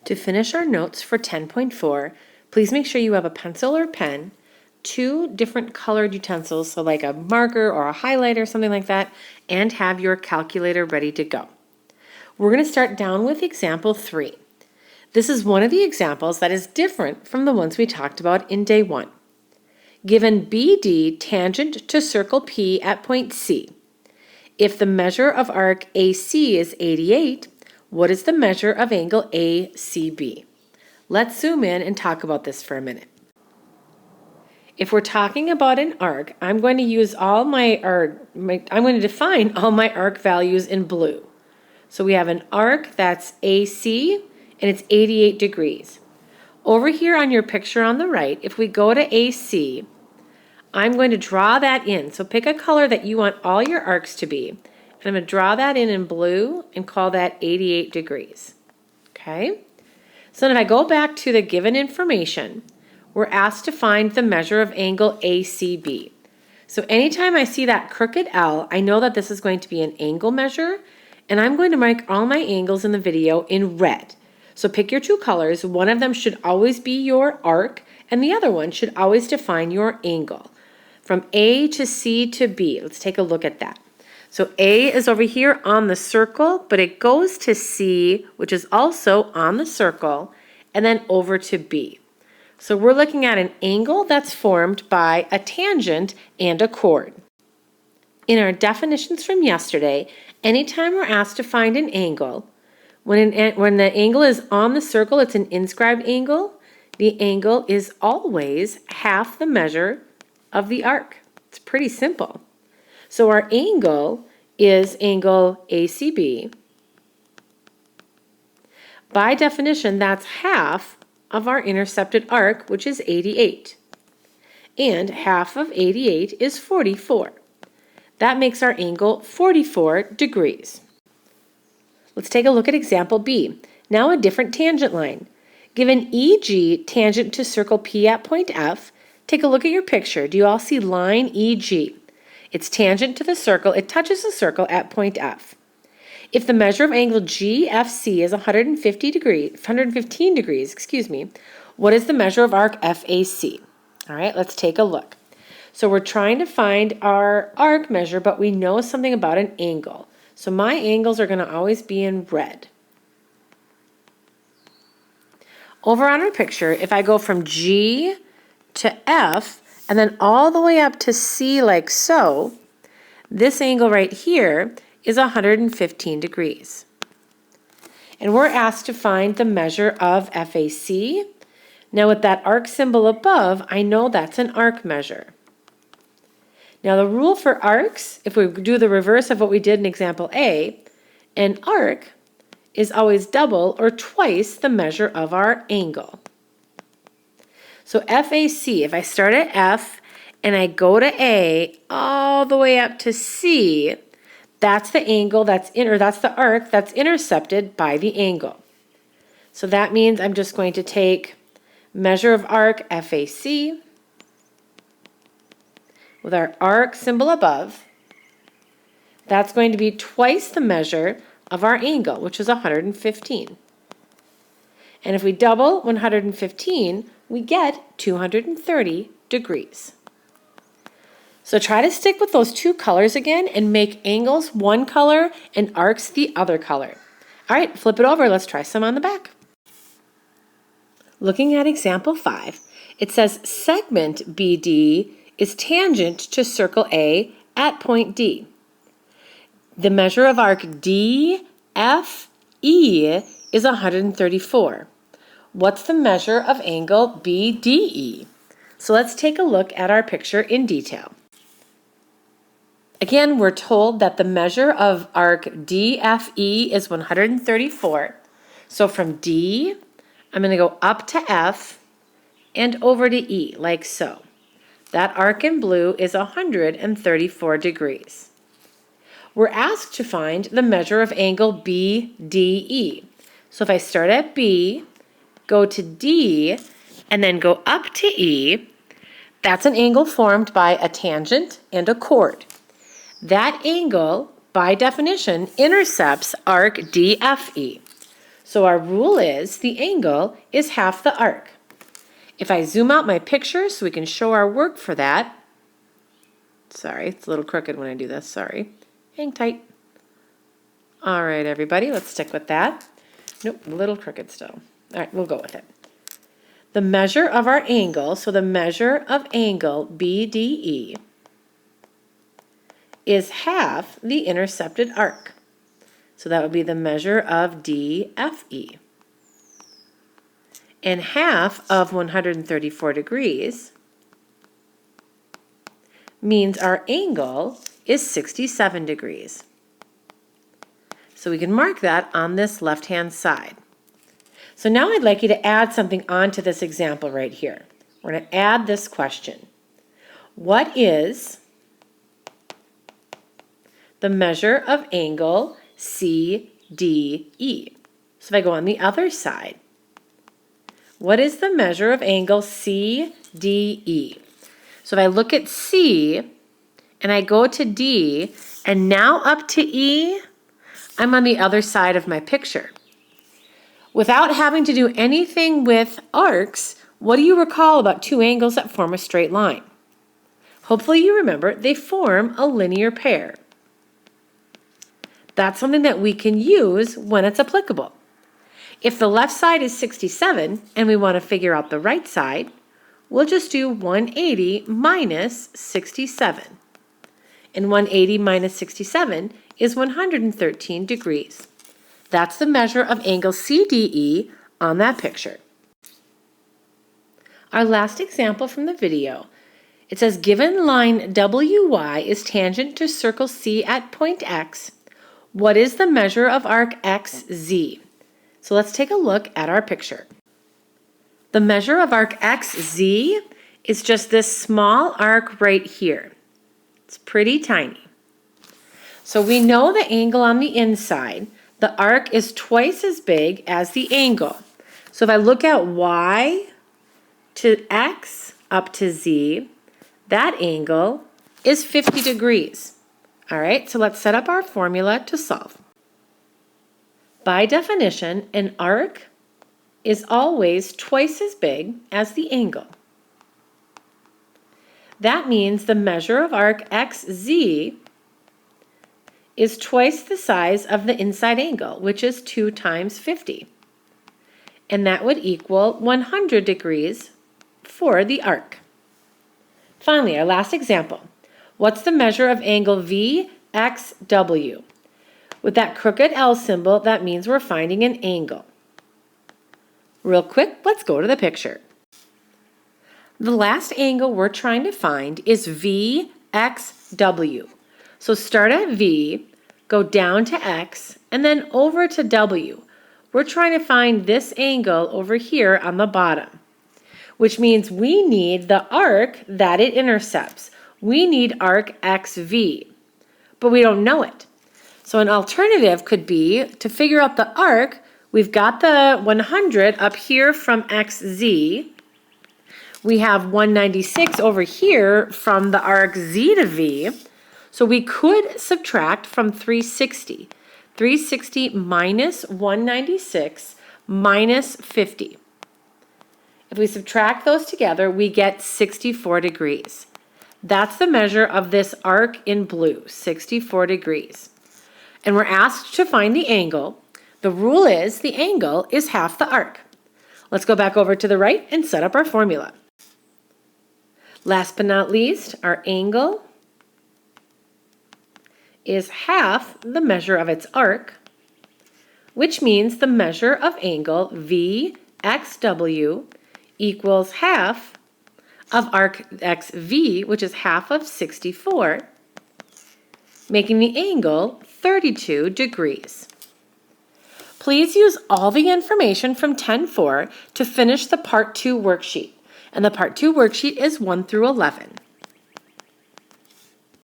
To finish our notes for 10.4, please make sure you have a pencil or pen, 2 different colored utensils, so like a marker or a highlighter, something like that, and have your calculator ready to go. We're going to start down with example 3. This is one of the examples that is different from the ones we talked about in day 1. Given BD tangent to circle P at point C. If the measure of arc AC is 88, what is the measure of angle ACB? Let's zoom in and talk about this for a minute. If we're talking about an arc, I'm going to use I'm going to define all my arc values in blue. So we have an arc that's AC and it's 88 degrees. Over here on your picture on the right, if we go to AC, I'm going to draw that in. So pick a color that you want all your arcs to be. And I'm going to draw that in blue and call that 88 degrees. Okay? So then if I go back to the given information, we're asked to find the measure of angle ACB. So anytime I see that crooked L, I know that this is going to be an angle measure, and I'm going to mark all my angles in the video in red. So pick your 2 colors. One of them should always be your arc, and the other one should always define your angle. From A to C to B, let's take a look at that. So A is over here on the circle, but it goes to C, which is also on the circle, and then over to B. So we're looking at an angle that's formed by a tangent and a chord. In our definitions from yesterday, anytime we're asked to find an angle, when the angle is on the circle, it's an inscribed angle. The angle is always half the measure of the arc. It's pretty simple. So our angle is angle ACB. By definition, that's half of our intercepted arc, which is 88. And half of 88 is 44. That makes our angle 44 degrees. Let's take a look at example B. Now a different tangent line. Given EG tangent to circle P at point F, take a look at your picture. Do you all see line EG? It's tangent to the circle. It touches the circle at point F. If the measure of angle GFC is 115 degrees, what is the measure of arc FAC? All right, let's take a look. So we're trying to find our arc measure, but we know something about an angle. So my angles are going to always be in red. Over on our picture, if I go from G to F, and then all the way up to C like so, this angle right here is 115 degrees. And we're asked to find the measure of FAC. Now with that arc symbol above, I know that's an arc measure. Now the rule for arcs, if we do the reverse of what we did in example A, an arc is always double or twice the measure of our angle. So FAC, if I start at F and I go to A all the way up to C, that's the angle that's the arc that's intercepted by the angle. So that means I'm just going to take measure of arc FAC with our arc symbol above. That's going to be twice the measure of our angle, which is 115. And if we double 115, we get 230 degrees. So try to stick with those 2 colors again and make angles one color and arcs the other color. All right, flip it over. Let's try some on the back. Looking at example 5, it says segment BD is tangent to circle A at point D. The measure of arc DFE is 134. What's the measure of angle BDE? So let's take a look at our picture in detail. Again, we're told that the measure of arc DFE is 134. So from D, I'm going to go up to F and over to E, like so. That arc in blue is 134 degrees. We're asked to find the measure of angle BDE. So if I start at B, go to D, and then go up to E, that's an angle formed by a tangent and a chord. That angle, by definition, intercepts arc DFE. So our rule is the angle is half the arc. If I zoom out my picture so we can show our work for that, sorry, it's a little crooked when I do this, sorry. Hang tight. All right, everybody, let's stick with that. Nope, a little crooked still. All right, we'll go with it. The measure of our angle, so the measure of angle BDE is half the intercepted arc. So that would be the measure of DFE. And half of 134 degrees means our angle is 67 degrees. So we can mark that on this left-hand side. So now I'd like you to add something onto this example right here. We're going to add this question. What is the measure of angle CDE? So if I go on the other side, what is the measure of angle CDE? So if I look at C and I go to D and now up to E, I'm on the other side of my picture. Without having to do anything with arcs, what do you recall about two angles that form a straight line? Hopefully you remember they form a linear pair. That's something that we can use when it's applicable. If the left side is 67 and we want to figure out the right side, we'll just do 180 minus 67. And 180 minus 67 is 113 degrees. That's the measure of angle CDE on that picture. Our last example from the video. It says given line WY is tangent to circle C at point X, what is the measure of arc XZ? So let's take a look at our picture. The measure of arc XZ is just this small arc right here. It's pretty tiny. So we know the angle on the inside. The arc is twice as big as the angle. So if I look at Y to X up to Z, that angle is 50 degrees. All right, so let's set up our formula to solve. By definition, an arc is always twice as big as the angle. That means the measure of arc XZ is twice the size of the inside angle, which is 2 times 50. And that would equal 100 degrees for the arc. Finally, our last example. What's the measure of angle VXW? With that crooked L symbol, that means we're finding an angle. Real quick, let's go to the picture. The last angle we're trying to find is VXW. So start at V, go down to X, and then over to W. We're trying to find this angle over here on the bottom, which means we need the arc that it intercepts. We need arc XV, but we don't know it. So an alternative could be to figure out the arc. We've got the 100 up here from XZ. We have 196 over here from the arc Z to V. So we could subtract from 360. 360 minus 196 minus 50. If we subtract those together, we get 64 degrees. That's the measure of this arc in blue, 64 degrees. And we're asked to find the angle. The rule is the angle is half the arc. Let's go back over to the right and set up our formula. Last but not least, our angle is half the measure of its arc, which means the measure of angle VXW equals half of arc XV, which is half of 64, making the angle 32 degrees. Please use all the information from 10.4 to finish the Part 2 worksheet. And the Part 2 worksheet is 1 through 11.